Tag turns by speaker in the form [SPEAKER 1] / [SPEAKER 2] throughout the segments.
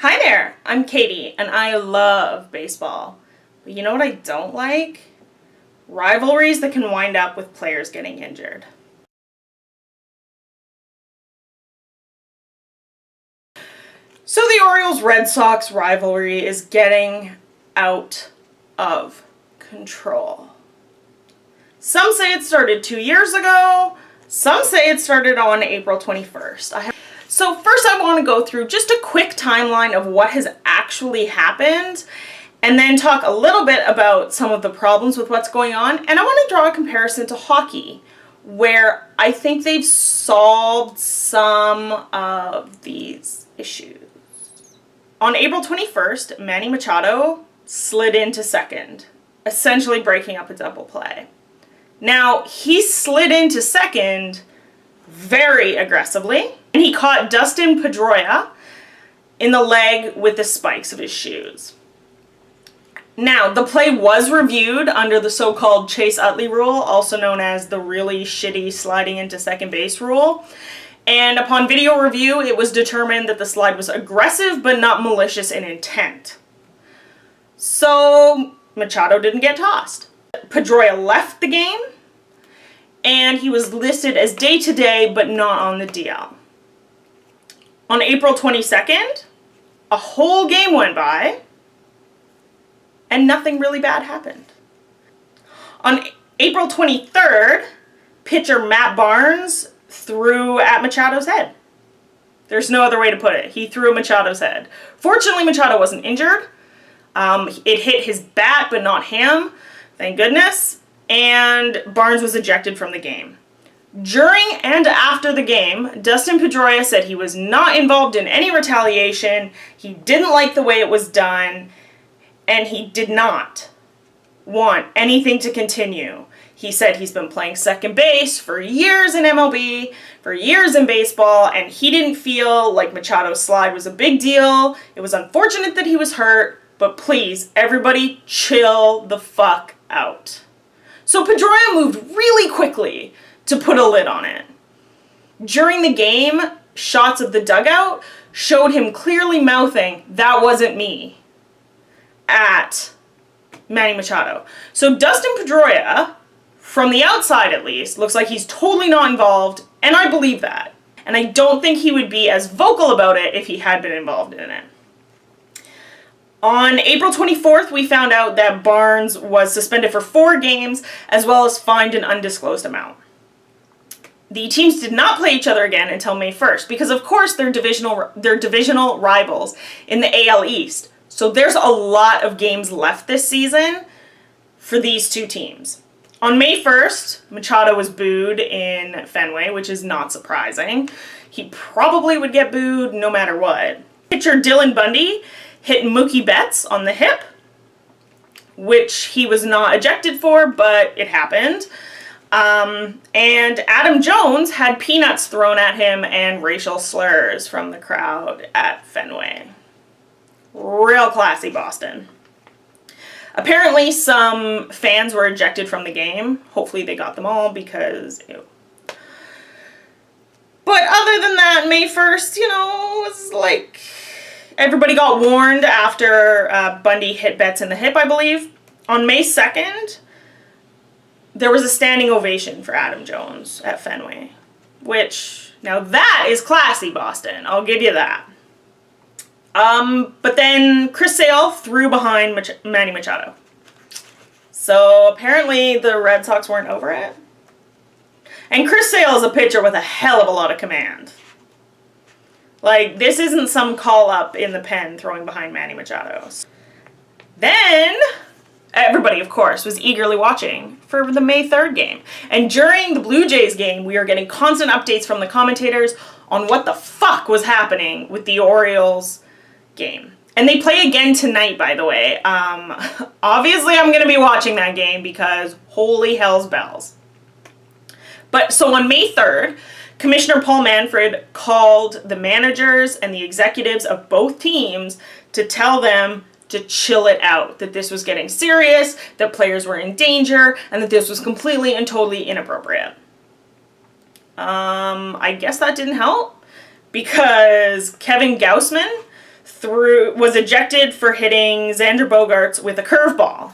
[SPEAKER 1] Hi there, I'm Katie, and I love baseball. But you know what I don't like? Rivalries that can wind up with players getting injured. So the Orioles-Red Sox rivalry is getting out of control. Some say it started 2 years ago. Some say it started on April 21st. So first I want to go through just a quick timeline of what has actually happened and then talk a little bit about some of the problems with what's going on. And I want to draw a comparison to hockey, where I think they've solved some of these issues. On April 21st, Manny Machado slid into second, essentially breaking up a double play. Now, he slid into second very aggressively, and he caught Dustin Pedroia in the leg with the spikes of his shoes. Now, the play was reviewed under the so-called Chase Utley rule, also known as the really shitty sliding into second base rule. And upon video review, it was determined that the slide was aggressive but not malicious in intent. So, Machado didn't get tossed. Pedroia left the game, and he was listed as day-to-day but not on the DL. On April 22nd, a whole game went by, and nothing really bad happened. On April 23rd, pitcher Matt Barnes threw at Machado's head. There's no other way to put it. He threw at Machado's head. Fortunately, Machado wasn't injured. It hit his bat, but not him. Thank goodness. And Barnes was ejected from the game. During and after the game, Dustin Pedroia said he was not involved in any retaliation, he didn't like the way it was done, and he did not want anything to continue. He said he's been playing second base for years in MLB, for years in baseball, and he didn't feel like Machado's slide was a big deal. It was unfortunate that he was hurt, but please, everybody chill the fuck out. So Pedroia moved really quickly to put a lid on it. During the game, shots of the dugout showed him clearly mouthing, "That wasn't me," at Manny Machado. So Dustin Pedroia, from the outside at least, looks like he's totally not involved, and I believe that. And I don't think he would be as vocal about it if he had been involved in it. On April 24th, we found out that Barnes was suspended for 4 games, as well as fined an undisclosed amount. The teams did not play each other again until May 1st, because of course they're divisional rivals in the AL East. So there's a lot of games left this season for these two teams. On May 1st, Machado was booed in Fenway, which is not surprising. He probably would get booed no matter what. Pitcher Dylan Bundy hit Mookie Betts on the hip, which he was not ejected for, but it happened. And Adam Jones had peanuts thrown at him and racial slurs from the crowd at Fenway. Real classy, Boston. Apparently, some fans were ejected from the game. Hopefully they got them all because, ew. But other than that, May 1st, was like, everybody got warned after Bundy hit Betts in the hip, I believe. On May 2nd, there was a standing ovation for Adam Jones at Fenway, which, now that is classy, Boston. I'll give you that. But then Chris Sale threw behind Manny Machado. So apparently the Red Sox weren't over it. And Chris Sale is a pitcher with a hell of a lot of command. Like, this isn't some call-up in the pen throwing behind Manny Machado. Then everybody, of course, was eagerly watching for the May 3rd game. And during the Blue Jays game, we were getting constant updates from the commentators on what the fuck was happening with the Orioles game. And they play again tonight, by the way. Obviously, I'm going to be watching that game because holy hell's bells. But so on May 3rd, Commissioner Paul Manfred called the managers and the executives of both teams to tell them to chill it out, that this was getting serious, that players were in danger, and that this was completely and totally inappropriate. I guess that didn't help, because Kevin Gausman was ejected for hitting Xander Bogaerts with a curveball.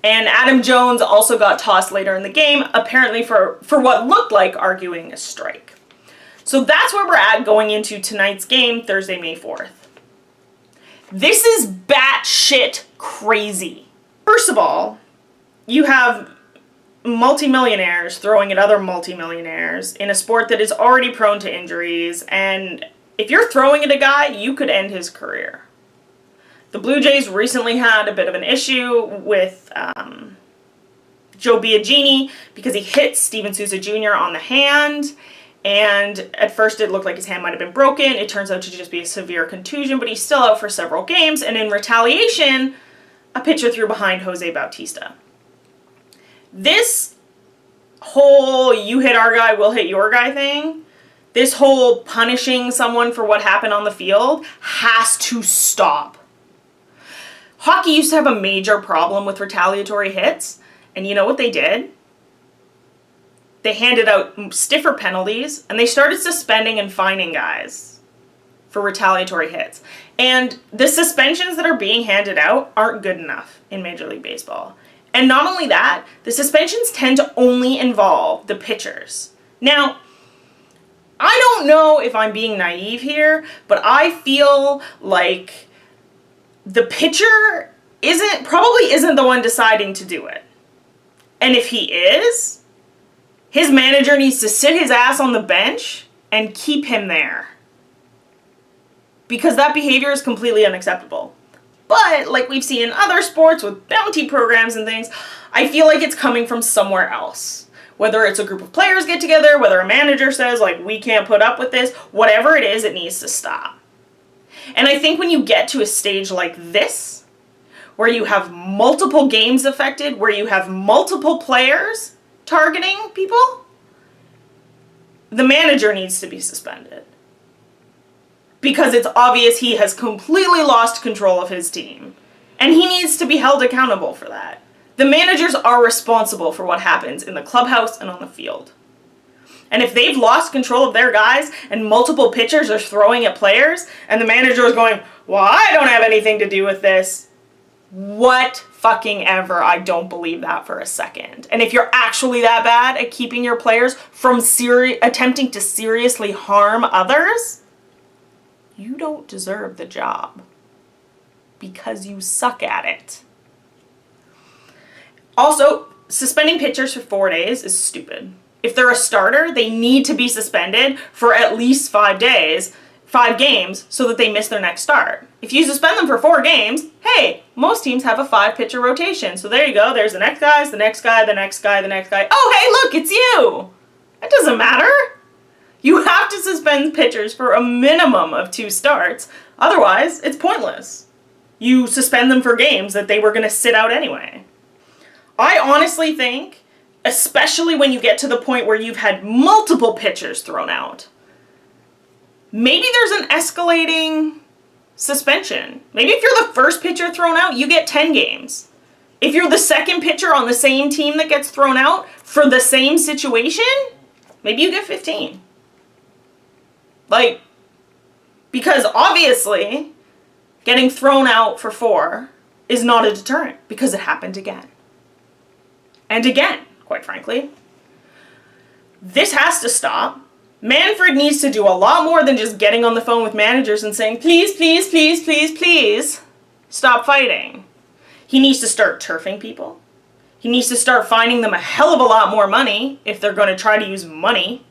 [SPEAKER 1] And Adam Jones also got tossed later in the game, apparently for what looked like arguing a strike. So that's where we're at going into tonight's game, Thursday, May 4th. This is batshit crazy. First of all, you have multimillionaires throwing at other multimillionaires in a sport that is already prone to injuries, and if you're throwing at a guy, you could end his career. The Blue Jays recently had a bit of an issue with Joe Biagini because he hit Steven Souza Jr. on the hand, and at first it looked like his hand might have been broken. It turns out to just be a severe contusion, but he's still out for several games, and in retaliation, a pitcher threw behind Jose Bautista. This whole you hit our guy, we'll hit your guy thing, this whole punishing someone for what happened on the field has to stop. Hockey used to have a major problem with retaliatory hits, and you know what they did? They handed out stiffer penalties, and they started suspending and fining guys for retaliatory hits. And the suspensions that are being handed out aren't good enough in Major League Baseball. And not only that, the suspensions tend to only involve the pitchers. Now, I don't know if I'm being naive here, but I feel like the pitcher probably isn't the one deciding to do it. And if he is, his manager needs to sit his ass on the bench and keep him there. Because that behavior is completely unacceptable. But, like we've seen in other sports with bounty programs and things, I feel like it's coming from somewhere else. Whether it's a group of players get together, whether a manager says, like, we can't put up with this, whatever it is, it needs to stop. And I think when you get to a stage like this, where you have multiple games affected, where you have multiple players targeting people, the manager needs to be suspended. Because it's obvious he has completely lost control of his team. And he needs to be held accountable for that. The managers are responsible for what happens in the clubhouse and on the field. And if they've lost control of their guys and multiple pitchers are throwing at players and the manager is going, well, I don't have anything to do with this. What fucking ever. I don't believe that for a second. And if you're actually that bad at keeping your players from attempting to seriously harm others, you don't deserve the job. Because you suck at it. Also, suspending pitchers for 4 days is stupid. If they're a starter, they need to be suspended for at least 5 games, so that they miss their next start. If you suspend them for 4 games, hey, most teams have a 5-pitcher rotation. So there you go, there's the next guy, the next guy, the next guy, the next guy. Oh, hey, look, it's you! That doesn't matter. You have to suspend pitchers for a minimum of 2 starts. Otherwise, it's pointless. You suspend them for games that they were going to sit out anyway. I honestly think, especially when you get to the point where you've had multiple pitchers thrown out, maybe there's an escalating suspension. Maybe if you're the first pitcher thrown out, you get 10 games. If you're the second pitcher on the same team that gets thrown out for the same situation, maybe you get 15. Because obviously, getting thrown out for 4 is not a deterrent because it happened again. And again, quite frankly. This has to stop. Manfred needs to do a lot more than just getting on the phone with managers and saying, please, please, please, please, please, stop fighting. He needs to start turfing people. He needs to start finding them a hell of a lot more money if they're going to try to use money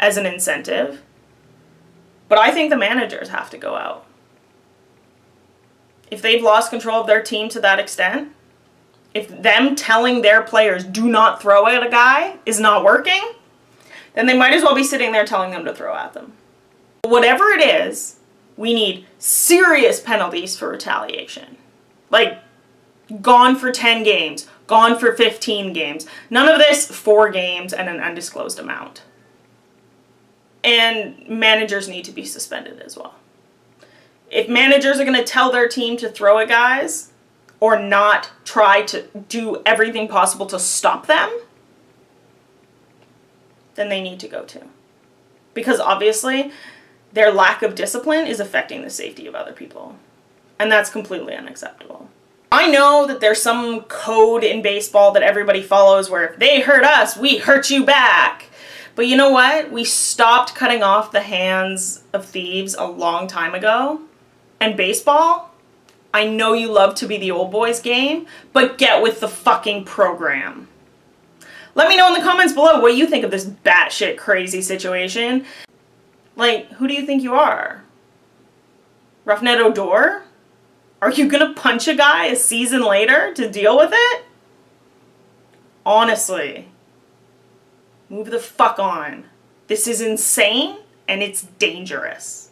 [SPEAKER 1] as an incentive. But I think the managers have to go out. If they've lost control of their team to that extent, if them telling their players do not throw at a guy is not working, then they might as well be sitting there telling them to throw at them. Whatever it is, we need serious penalties for retaliation. Like, gone for 10 games, gone for 15 games. None of this 4 games and an undisclosed amount. And managers need to be suspended as well. If managers are going to tell their team to throw at guys, or not try to do everything possible to stop them, then they need to go too. Because obviously, their lack of discipline is affecting the safety of other people. And that's completely unacceptable. I know that there's some code in baseball that everybody follows where if they hurt us, we hurt you back. But you know what? We stopped cutting off the hands of thieves a long time ago. And baseball, I know you love to be the old boys game, but get with the fucking program. Let me know in the comments below what you think of this batshit crazy situation. Like, who do you think you are? Roughneck Odor? Are you gonna punch a guy a season later to deal with it? Honestly. Move the fuck on. This is insane and it's dangerous.